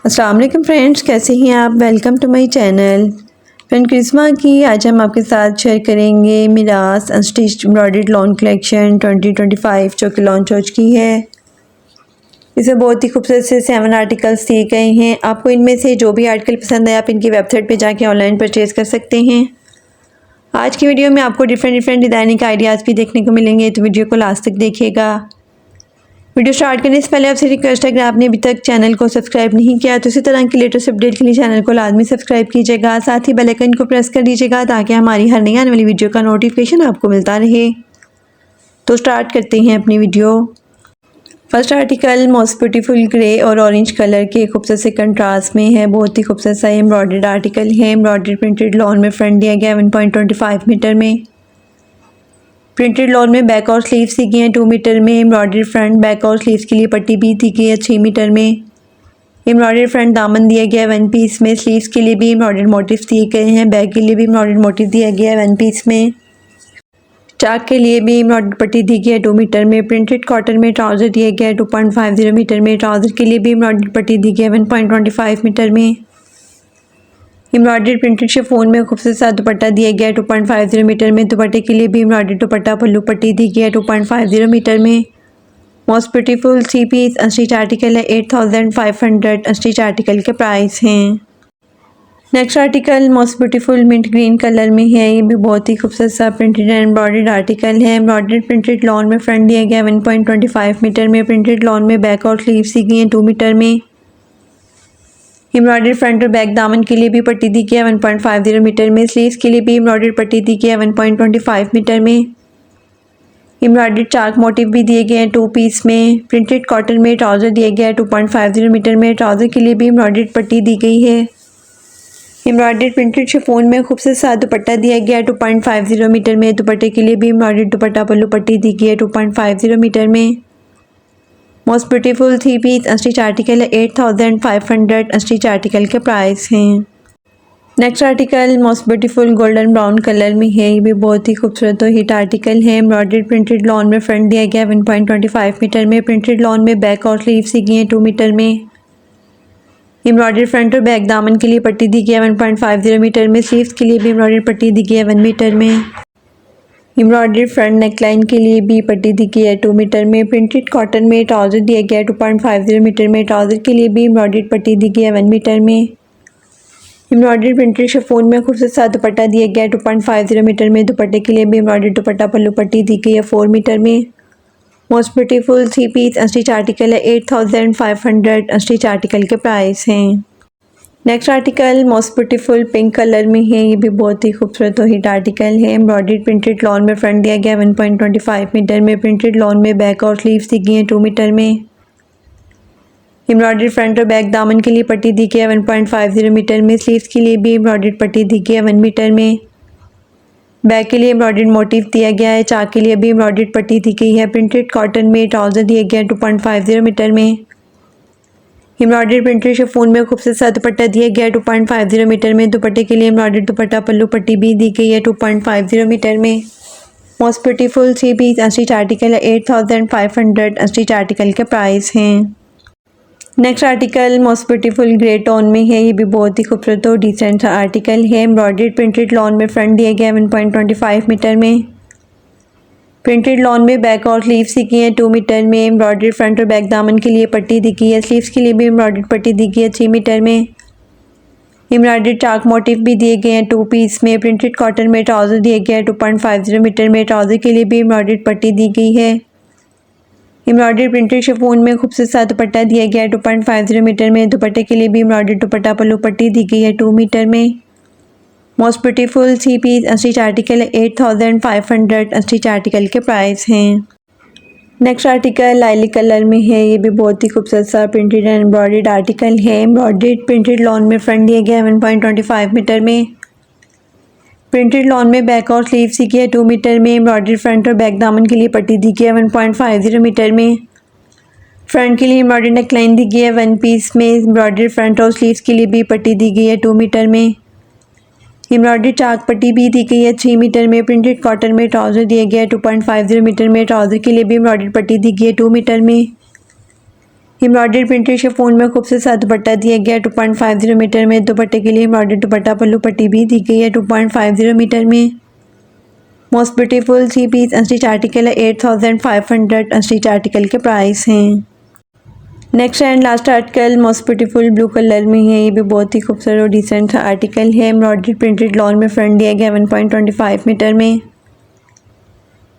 अस्सलाम वालेकुम फ्रेंड्स, कैसे हैं आप। Welcome to my channel. Friend क्रिस्मा की आज हम आपके साथ शेयर करेंगे Miraas unstitched embroidered lawn collection 2025 जो कि लॉन्च हो चुकी है। इसमें बहुत ही खूबसूरत से 7 आर्टिकल्स दिए गए हैं। आपको इनमें से जो भी आर्टिकल पसंद है आप इनकी वेबसाइट पे जाके ऑनलाइन परचेज़ कर सकते हैं। आज की वीडियो में आपको डिफरेंट डिज़ाइनिंग के आइडियाज़ भी देखने को मिलेंगे, तो वीडियो को लास्ट तक देखिएगा। वीडियो स्टार्ट करने से पहले आपसे रिक्वेस्ट है कि आपने अभी तक चैनल को सब्सक्राइब नहीं किया तो इसी तरह की लेटेस्ट अपडेट के लिए चैनल को लाजमी सब्सक्राइब कीजिएगा। साथ ही बेल आइकन को प्रेस कर दीजिएगा ताकि हमारी हर नई आने वाली वीडियो का नोटिफिकेशन आपको मिलता रहे। तो स्टार्ट करते हैं अपनी video. First article most beautiful grey और ऑरेंज कलर के खूबसूरत से कंट्रास्ट में है। बहुत ही खूबसूरत सा एम्ब्रॉयडर्ड आर्टिकल है। एम्ब्रॉयडर्ड प्रिंटेड लॉन में फ्रंट दिया गया 1.25 मीटर में। प्रिंटेड लॉन में बैक और स्लीव्स दी गई हैं 2 मीटर में। एम्ब्रॉयडर्ड फ्रंट बैक और स्लीव्स के लिए पट्टी भी दी गई है 6 मीटर में। एम्ब्रॉयडर्ड फ्रंट दामन दिया गया है 1 पीस में। स्लीव्स के लिए भी एम्ब्रॉयडर्ड मोटिव्स दिए गए हैं। बैक के लिए भी एम्ब्रॉयडर्ड मोटिव दिया गया है 1 पीस में। चाक के लिए भी एम्ब्रॉयडर्ड पट्टी दी गई है 2 मीटर में। प्रिंटेड कॉटन में ट्राउज़र दिया गया है 2.50 मीटर में। ट्राउज़र के लिए भी एम्ब्रॉयडर्ड पट्टी दी गई है 1.25 मीटर में। एम्ब्रॉयडर्ड प्रिंटेड शिफॉन में खूबसूरत सा दुपट्टा दिया गया है 2.50 मीटर में। दुपट्टे के लिए भी एम्ब्रॉयडर्ड दुपट्टा पल्लू पट्टी दी गई है 2.50 मीटर में। Most beautiful 3 piece unstitch article है 8500 अनस्टिच आर्टिकल के प्राइस हैं। Next article most beautiful mint green colour में है। ये भी बहुत ही खूबसूरत सा प्रिंटेड एंड एम्ब्रॉयडर्ड आर्टिकल है। एम्ब्रॉयडर्ड प्रिंटेड लॉन में फ्रंट दिया गया 1.25 मीटर में। प्रिंटेड लॉन में बैक और स्लीव्स दी गई हैं 2 मीटर में। एम्ब्रॉयडर्ड फ्रंट और बैक दामन के लिए भी पट्टी दी गई है 1.50 मीटर में। स्लीव्स के लिए भी एम्ब्रॉयडर्ड पट्टी दी गई है 1.25 मीटर में। एम्ब्रॉयडर्ड चाक मोटिव भी दिए गए हैं 2 पीस में। प्रिंटेड कॉटन में ट्राउज़र दिया गया है 2.50 मीटर में। ट्राउज़र के लिए भी एम्ब्रॉयडर्ड पट्टी दी गई है। एम्ब्रॉयडर्ड प्रिंटेड शिफॉन में खूबसूरत सा दुपट्टा दिया गया है 2.50 मीटर में। दुपट्टे के लिए भी एम्ब्रॉयडर्ड दुपट्टा पल्लू पट्टी दी गई है 2.50 मीटर में। Most beautiful 3 piece unstitch article है 8500 अनस्टिच आर्टिकल के प्राइस हैं। Next article most beautiful golden brown colour में है। ये भी बहुत ही खूबसूरत और हिट आर्टिकल है। एम्ब्रॉयडर्ड प्रिंटेड लॉन में फ्रंट दिया गया है 1.25 मीटर में। प्रिंटेड लॉन में बैक और स्लीव्स दी गई हैं 2 मीटर में। एम्ब्रॉयडर्ड फ्रंट और बैक दामन के लिए पट्टी दी गई है 1.50 मीटर में। स्लीव्स के लिए भी एम्ब्रॉयडर्ड पट्टी दी गई है 1 मीटर में। एम्ब्रॉयडर्ड फ्रंट नेकलाइन के लिए भी पट्टी दी गई है 2 मीटर में। प्रिंटेड कॉटन में ट्राउज़र दिया गया है 2.50 मीटर में। ट्राउज़र के लिए भी एम्ब्रॉयडर्ड पट्टी दी गई है 1 मीटर में। एम्ब्रॉयडर्ड प्रिंटेड शिफॉन में खूबसूरत सा दुपट्टा दिया गया है 2.50 मीटर में। दुपट्टे के लिए भी एम्ब्रॉयडर्ड दुपट्टा पल्लू पट्टी दी गई है 4 मीटर में। Most beautiful 3 piece unstitch article है 8500 अनस्टिच आर्टिकल के प्राइस हैं। Next article most beautiful pink colour में है। ये भी बहुत ही खूबसूरत और हिट आर्टिकल है। एम्ब्रॉयडर्ड प्रिंटेड लॉन में फ्रंट दिया गया 1.25 मीटर में। प्रिंटेड लॉन में बैक और स्लीव्स दी गई हैं 2 मीटर में। एम्ब्रॉयडर्ड फ्रंट और बैक दामन के लिए पट्टी दी गई है 1.50 मीटर में। स्लीव्स के लिए भी एम्ब्रॉयडर्ड पट्टी दी गई है 1 मीटर में। बैक के लिए एम्ब्रॉयडर्ड मोटिव दिया गया है। चाक के लिए भी एम्ब्रॉयडर्ड पट्टी दी गई है। प्रिंटेड कॉटन में ट्राउज़र दिया गया है 2.50 मीटर में। एम्ब्रॉयडर्ड प्रिंटेड शिफॉन में खूबसूरत सा दुपट्टा दिया गया है 2.50 मीटर में। दुपट्टे के लिए एम्ब्रॉयडर्ड दुपट्टा पल्लू पट्टी भी दी गई है 2.50 मीटर में। Most beautiful 3 piece unstitch article है 8500 अनस्टिच आर्टिकल के प्राइस हैं। Next article most beautiful grey tone में है। ये भी बहुत ही खूबसूरत और डिसेंट सा आर्टिकल है। एम्ब्रॉयडर्ड प्रिंटेड लॉन में फ्रंट दिया गया है 1.25 मीटर में। प्रिंटेड लॉन में बैक और स्लीव्स दी गई हैं 2 मीटर में। एम्ब्रॉयडर्ड फ्रंट और बैक दामन के लिए पट्टी दी गई है। स्लीव्स के लिए भी एम्ब्रॉयडर्ड पट्टी दी गई है 6 मीटर में। एम्ब्रॉयडर्ड चाक मोटिव भी दिए गए हैं 2 पीस में। प्रिंटेड कॉटन में ट्राउज़र दिया गया है 2.50 मीटर में। ट्राउज़र के लिए भी एम्ब्रॉयडर्ड पट्टी दी गई है। एम्ब्रॉयडर्ड प्रिंटेड शिफॉन में खूबसूरत सा दुपट्टा दिया गया है 2.50 मीटर में। दुपट्टे के लिए भी एम्ब्रॉयडर्ड दुपट्टा पल्लू पट्टी दी गई है 2 मीटर में। Most beautiful 3 piece unstitch article है 8500 अनस्टिच आर्टिकल के प्राइस हैं। नेक्स्ट आर्टिकल लाइलिक कलर में है। ये भी बहुत ही खूबसूरत सा प्रिंटेड एंड एम्ब्रॉयडर्ड आर्टिकल है। एम्ब्रॉयडर्ड प्रिंटेड लॉन में फ्रंट दिया गया है 1.25 मीटर में। प्रिंटेड लॉन में बैक और स्लीव्स दी गई है 2 मीटर में। एम्ब्रॉयडर्ड फ्रंट और बैक दामन के लिए पट्टी दी गई है 1.50 मीटर में। फ्रंट के लिए एम्ब्रॉयडर्ड नेकलाइन दी गई है 1 पीस में। एम्ब्रॉयडर्ड फ्रंट और स्लीव्स के लिए भी पट्टी दी गई है 2 मीटर में। एम्ब्रॉयडर्ड चाक पट्टी भी दी गई है 6 मीटर में। प्रिंटेड कॉटन में ट्राउज़र दिया गया है 2.50 मीटर में। ट्राउज़र के लिए भी एम्ब्रॉयडर्ड पट्टी दी गई है 2 मीटर में। एम्ब्रॉयडर्ड प्रिंटेड शिफॉन में खूबसूरत सा दुपट्टा दिया गया 2.50 मीटर में। दुपट्टे के लिए एम्ब्रॉयडर्ड दुपट्टा पल्लू पट्टी भी दी गई है 2.50 मीटर में। Most beautiful 3 piece unstitch article है 8500 अनस्टिच आर्टिकल के प्राइस हैं। Next and last article most beautiful blue colour में है। ये भी बहुत ही खूबसूरत और डिसेंट सा आर्टिकल है। एम्ब्रॉयडर्ड प्रिंटेड लॉन में फ्रंट दिया गया 1.25 मीटर में।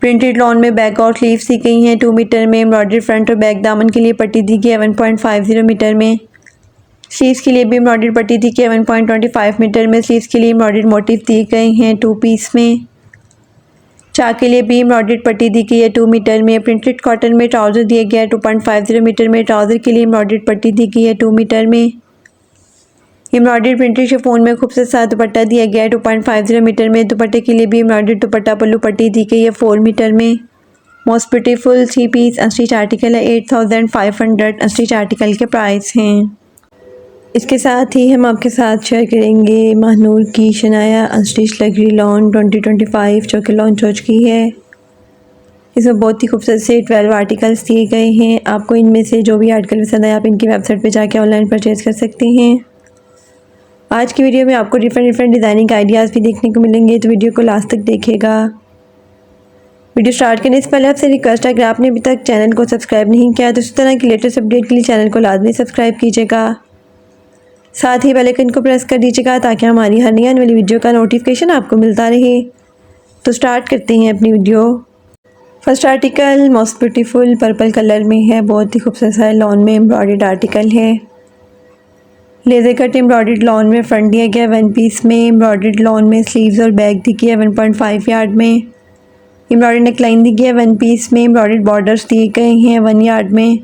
प्रिंटेड लॉन में बैक और स्लीव्स दी गई हैं 2 मीटर में। एम्ब्रॉयडर्ड फ्रंट और बैक दामन के लिए पट्टी दी गई है 1.50 मीटर में। स्लीव्स के लिए भी एम्ब्रॉयडर्ड पट्टी दी गई है 1.25 मीटर में। स्लीव्स के लिए एम्ब्रॉयडर्ड मोटिव दिए गए हैं 2 पीस में। चाक के लिए भी एम्ब्रॉयडर्ड पट्टी दी गई है 2 मीटर में। प्रिंटेड कॉटन में ट्राउज़र दिया गया है 2.50 मीटर में। ट्राउज़र के लिए एम्ब्रॉयडर्ड पट्टी दी गई है 2 मीटर में। एम्ब्रॉयडर्ड प्रिंटेड शिफॉन में खूबसूरत सा दुपट्टा दिया गया है 2.50 मीटर में। दुपट्टे के लिए भी एम्ब्रॉयडर्ड दुपट्टा पल्लू पट्टी दी गई है 4 मीटर में। Most beautiful 3 piece unstitch article है 8500 अनस्टिच आर्टिकल के प्राइस हैं। इसके साथ ही हम आपके साथ शेयर करेंगे महानूर की शनाया अनस्टिच लग्जरी लॉन 2025 जो कि लॉन्च हो चुकी है। इसमें बहुत ही खूबसूरत से 12 आर्टिकल्स दिए गए हैं। आपको इनमें से जो भी आर्टिकल पसंद आए आप इनकी वेबसाइट पे जाके ऑनलाइन परचेज़ कर सकते हैं। आज की वीडियो में आपको डिफरेंट डिज़ाइनिंग आइडियाज़ भी देखने को मिलेंगे, तो वीडियो को लास्ट तक देखिएगा। वीडियो स्टार्ट करने से पहले आपसे रिक्वेस्ट है, अगर आपने अभी तक चैनल को सब्सक्राइब नहीं किया तो इस तरह की लेटेस्ट अपडेट के लिए चैनल को लाजमी सब्सक्राइब कीजिएगा। साथ ही बेल आइकन को प्रेस कर दीजिएगा ताकि हमारी हर नई आने वाली वीडियो का नोटिफिकेशन आपको मिलता रहे। तो स्टार्ट करते हैं अपनी video. First article most beautiful purple colour में है। बहुत ही खूबसूरत सा लॉन में एम्ब्रॉयडर्ड आर्टिकल है। लेज़र कट एम्ब्रॉयडर्ड लॉन में फ्रंट दिया गया 1 पीस में। एम्ब्रॉयडर्ड लॉन में स्लीव्स और बैक दी गई है 1.5 यार्ड में। एम्ब्रॉयडर्ड नेकलाइन दी गई है 1 पीस में। एम्ब्रॉयडर्ड बॉर्डर्स दिए गए हैं 1 यार्ड में।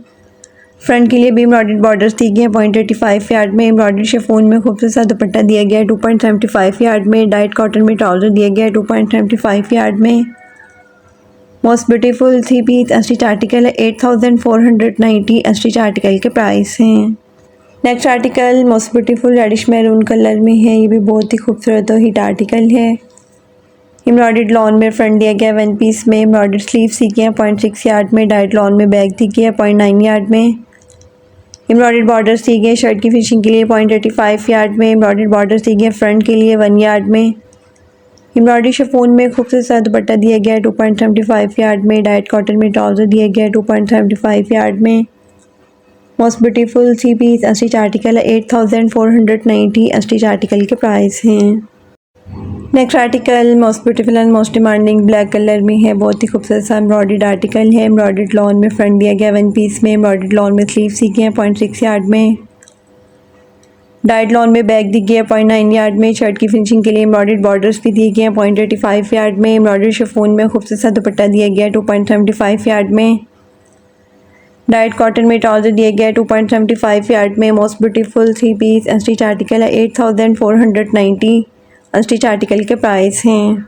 फ्रंट के लिए भी एम्ब्रॉयडर्ड बॉर्डर्स दिए गए हैं 0.85 यार्ड में। एम्ब्रॉयडर्ड शिफॉन में खूबसूरत सा दुपट्टा दिया गया है 2.75 यार्ड में। डाइट कॉटन में ट्राउज़र दिया गया है 2.75 यार्ड में। Most beautiful 3 piece unstitch article है 8490 अनस्टिच आर्टिकल के प्राइस हैं। Next article most beautiful reddish maroon colour में है। ये भी बहुत ही खूबसूरत और हिट आर्टिकल है। एम्ब्रॉयडर्ड लॉन में फ्रंट दिया गया 1 पीस में। एम्ब्रॉयडर्ड स्लीव्स दी गई हैं 0.6 यार्ड में। डाइट लॉन में बैक दी गई है 0.9 यार्ड में। एम्ब्रॉयडर्ड बॉर्डर्स दी गई शर्ट की फिनिशिंग के लिए 0.85 यार्ड में। एम्ब्रॉयडर्ड बॉर्डर्स दी गई फ्रंट के लिए 1 यार्ड में। एम्ब्रॉयडरी शिफॉन में खूबसूरत सा दुपट्टा दिया गया है 2.75 यार्ड में। डाइट कॉटन में ट्राउज़र दिया गया है 2.75 यार्ड में। Most beautiful 3 piece unstitch article है 8490 अनस्टिच आर्टिकल के प्राइस हैं। Next article most beautiful and most demanding black colour में है। बहुत ही खूबसूरत सा एम्ब्रॉयडर्ड आर्टिकल है। एम्ब्रॉयडर्ड लॉन में फ्रंट दिया गया 1 पीस में। एम्ब्रॉयडर्ड लॉन में स्लीव्स दी गई हैं 0.6 यार्ड में। डाइट लॉन में बैक दी गई है 0.9 यार्ड में। शर्ट की फिनिशिंग के लिए एम्ब्रॉयडर्ड बॉर्डर्स भी दिए गए हैं 0.85 यार्ड में। एम्ब्रॉयडर्ड शिफॉन में खूबसूरत सा दुपट्टा दिया गया है 2.75 यार्ड में। डाइट कॉटन में ट्राउज़र दिया गया है 2.75 यार्ड में। Most beautiful 3 piece unstitch article है 8490 अनस्टिच आर्टिकल के प्राइस हैं।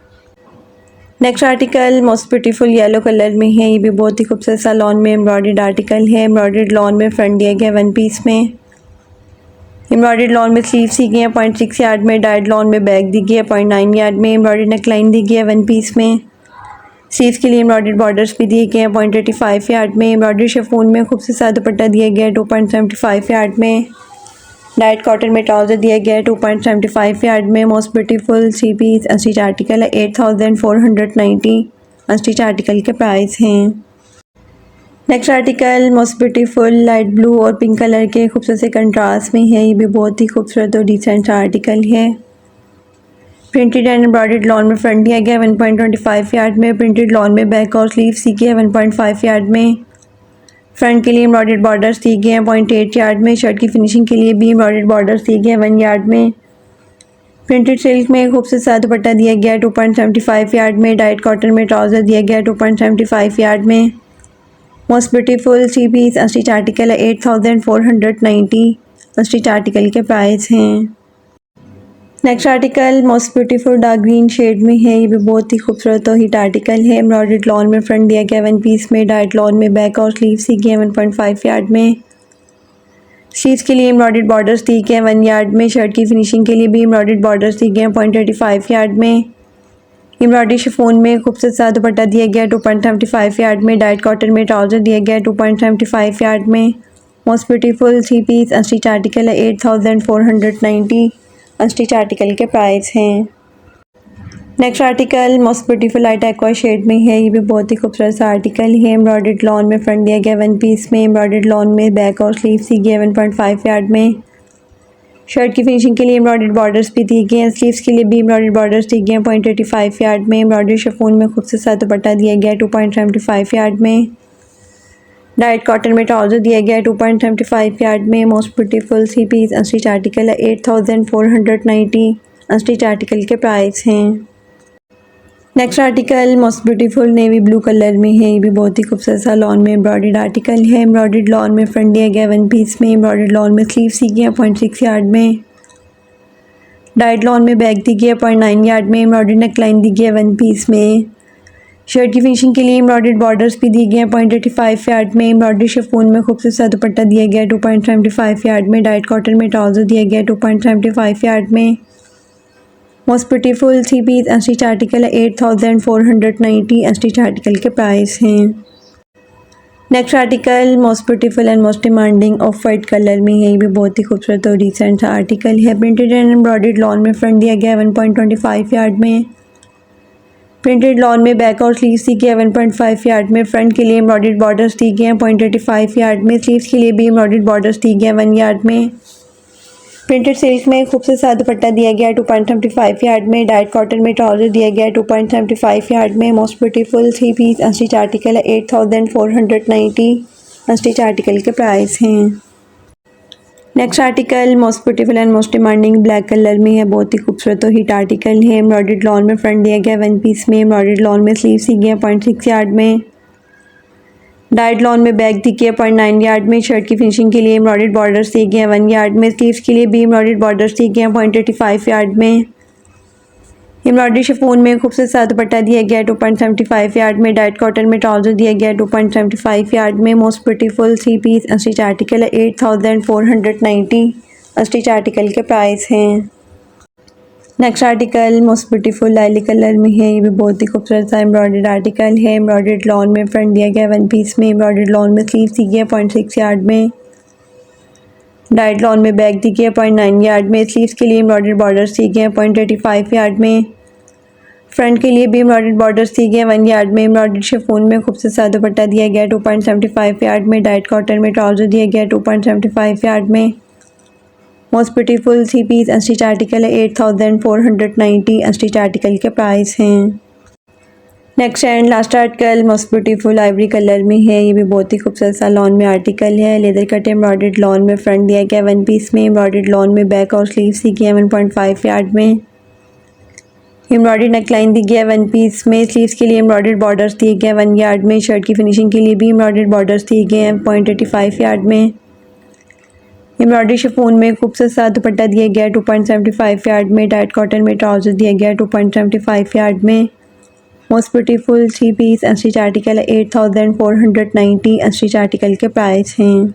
Next article most beautiful yellow colour में है। ये भी बहुत ही खूबसूरत सा लॉन में एम्ब्रॉयडर्ड आर्टिकल है। एम्ब्रॉयडर्ड लॉन में फ्रंट दिया गया 1 पीस में। एम्ब्रॉयडर्ड लॉन में स्लीव्स दी गई हैं 0.6 यार्ड में। डाइट लॉन में बैक दी गई है 0.9 यार्ड में। एम्ब्रॉयडर्ड नेकलाइन दी गई है 1 पीस में। स्लीव्स के लिए एम्ब्रॉयडर्ड बॉर्डर्स भी दिए गए हैं 0.85 यार्ड में। एम्ब्रॉयडर्ड शिफॉन में खूबसूरत सा दुपट्टा दिया गया है 2.75 यार्ड में। डाइट कॉटन में ट्राउज़र दिया गया है 2.75 यार्ड में। Most beautiful 3 piece unstitch article है 8490 अनस्टिच आर्टिकल के प्राइस हैं। Next article most beautiful light blue और पिंक कलर के खूबसूरत से कंट्रास्ट में है। ये भी बहुत ही खूबसूरत और डिसेंट आर्टिकल है। प्रिंटेड एंड एम्ब्रॉयडर्ड लॉन में फ्रंट दिया गया 1.25 यार्ड में। प्रिंटेड लॉन में बैक और स्लीव्स दी गई है 1.5 यार्ड में। फ्रंट के लिए एम्ब्रॉयडर्ड बॉर्डर्स दिए गए हैं 0.8 यार्ड में। शर्ट की फिनिशिंग के लिए भी एम्ब्रॉयडर्ड बॉर्डर्स दिए गए हैं 1 यार्ड में। प्रिंटेड सिल्क में खूबसूरत सा दुपट्टा दिया गया है 2.75 यार्ड में। डाइट कॉटन में ट्राउज़र दिया गया है 2.75 यार्ड में। Most beautiful 3 piece unstitch article है 8490 अनस्टिच आर्टिकल के प्राइस हैं। Next article most beautiful dark green shade में है। ये भी बहुत ही खूबसूरत और हिट आर्टिकल है। एम्ब्रॉयडर्ड लॉन में फ्रंट दिया गया 1 पीस में। डाइट लॉन में बैक और स्लीव्स दी गई हैं 1.5 यार्ड में। स्लीव्स के लिए एम्ब्रॉयडर्ड बॉर्डर्स दी गए हैं 1 यार्ड में। शर्ट की फिनिशिंग के लिए भी एम्ब्रॉयडर्ड बॉर्डर्स दी गए हैं 0.85 यार्ड में। एम्ब्रॉयडरी शिफॉन में खूबसूरत सा दुपट्टा दिया गया 2.75 यार्ड में। डाइट कॉटन में ट्राउज़र दिया गया 2.75 यार्ड में। Most beautiful 3 piece unstitch article है 8490 अनस्टिच आर्टिकल के प्राइस हैं। Next article most beautiful light aqua shade में है। ये भी बहुत ही खूबसूरत सा आर्टिकल है। एम्ब्रॉयडर्ड लॉन में फ्रंट दिया गया 1 पीस में, एम्ब्रॉयडर्ड लॉन में बैक और स्लीव्स दी गई 1.5 यार्ड में। शर्ट की फिनिशिंग के लिए एम्ब्रॉयडर्ड बॉर्डर्स भी दिए गए हैं, स्लीव्स के लिए भी एम्ब्रॉयडर्ड बॉर्डर्स दिए गए हैं 0.85 यार्ड में। एम्ब्रॉयडर्ड शिफॉन में खुद से साथ दुपट्टा दिया गया 2.75 यार्ड में। डाइट कॉटन में ट्राउज़र दिया गया 2.75 यार्ड में। Most beautiful 3 piece unstitch article है 8490 अनस्टिच आर्टिकल के प्राइस हैं। Next article most beautiful navy blue colour में है। ये भी बहुत ही खूबसूरत सा लॉन में एम्ब्रॉयडर्ड आर्टिकल है। एम्ब्रॉयडर्ड लॉन में फ्रंट दिया गया 1 पीस में, एम्ब्रॉयडर्ड लॉन में स्लीव्स दी गई 0.6 यार्ड में। डाइट लॉन में बैक दी गई 0.9 यार्ड में, एम्ब्रॉयडर्ड नेकलाइन दी गई 1 पीस में। शर्ट की फिनिशिंग के लिए एम्ब्रॉयडर्ड बॉर्डर्स भी दिए गए हैं 0.85 यार्ड में। एम्ब्रॉयडर्ड शिफॉन में खूबसूरत सा दुपट्टा दिया गया 2.75 यार्ड में। डाइट कॉटन में ट्राउज़र दिया गया 2.75 यार्ड में। Most beautiful 3 piece unstitch article है 8490 अनस्टिच आर्टिकल के प्राइस हैं। Next article most beautiful and most demanding off white colour में है। ये भी बहुत ही खूबसूरत और रिसेंट सा आर्टिकल है। प्रिंटेड एंड एम्ब्रॉयडर्ड लॉन में फ्रंट दिया गया 1.25 यार्ड में। प्रिंटेड लॉन में बैक और स्लीव्स दी गई 1.5 यार्ड में। फ्रंट के लिए एम्ब्रॉयडर्ड बॉर्डर्स दी गए हैं 0.85 यार्ड में। स्लीव्स के लिए भी एम्ब्रॉयडर्ड बॉर्डर्स दी गए 1 यार्ड में। प्रिंटेड सिल्क में खूबसूरत सा दुपट्टा दिया गया 2.75 यार्ड में। डाइट कॉटन में ट्राउज़र दिया गया 2.75 यार्ड में। Most beautiful 3 piece unstitch article है 8490 अनस्टिच आर्टिकल के प्राइस हैं। Next article most beautiful and most demanding black colour में है। बहुत ही खूबसूरत और हिट आर्टिकल है। एम्ब्रॉयडर्ड लॉन में फ्रंट दिया गया 1 पीस में, एम्ब्रॉयडर्ड लॉन में स्लीव्स दी गई 0.6 यार्ड में। डाइट लॉन में बैक दी गई 0.9 यार्ड में। शर्ट की फिनिशिंग के लिए एम्ब्रॉयडर्ड बॉर्डर्स दिए गए 1 यार्ड में। स्लीव्स के लिए भी एम्ब्रॉयडर्ड बॉर्डर्स दिए गए 0.85 यार्ड में। एम्ब्रॉयडरी शिफॉन में खूबसूरत सा दुपट्टा दिया गया 2.75 यार्ड में। डाइट कॉटन में ट्राउज़र दिया गया 2.75 यार्ड में। Most beautiful 3 piece unstitch article है 8490 अनस्टिच आर्टिकल के प्राइस हैं। Next article most beautiful lilac colour में है। ये भी बहुत ही खूबसूरत सा एम्ब्रॉयडर्ड आर्टिकल है। एम्ब्रॉयडर्ड लॉन में फ्रंट दिया गया 1 पीस में, एम्ब्रॉयडर्ड लॉन में स्लीव्स दी गई 0.6 यार्ड में। डाइट लॉन में बैक दी गई 0.9 यार्ड में। स्लीव्स के लिए एम्ब्रॉयडर्ड बॉर्डर्स दी गए 0.85 यार्ड में। फ्रंट के लिए भी एम्ब्रॉयडर्ड बॉर्डर्स दी गए 1 यार्ड में। एम्ब्रॉयडर्ड शिफॉन में खूबसूरत सा दुपट्टा दिया गया 2.75 यार्ड में। डाइट कॉटन में ट्राउज़र दिया गया 2.75 यार्ड में। Most beautiful 3 piece unstitch article है 8490 अनस्टिच आर्टिकल के प्राइस हैं। Next and last article most beautiful ivory colour में है। ये भी बहुत ही खूबसूरत सा लॉन में आर्टिकल है। लेदर कट एम्ब्रॉयडर्ड लॉन में फ्रंट दिया गया 1 पीस में, एम्ब्रॉयडर्ड लॉन में बैक और स्लीव्स दी गई 1.5 यार्ड में। एम्ब्रॉयडर्ड नेकलाइन दी गई 1 पीस में। स्लीव्स के लिए एम्ब्रॉयडर्ड बॉर्डर्स दिए गए 1 यार्ड में। शर्ट की फिनिशिंग के लिए भी एम्ब्रॉयडर्ड बॉर्डर्स दिए गए हैं 0.85 यार्ड में। एम्ब्रॉयडरी शिफॉन में खूबसूरत सा दुपट्टा दिया गया 2.75 यार्ड में। डाइट कॉटन में ट्राउज़र दिया गया 2.75 यार्ड में। Most beautiful 3 piece unstitch article है 8490 अनस्टिच आर्टिकल के प्राइस हैं।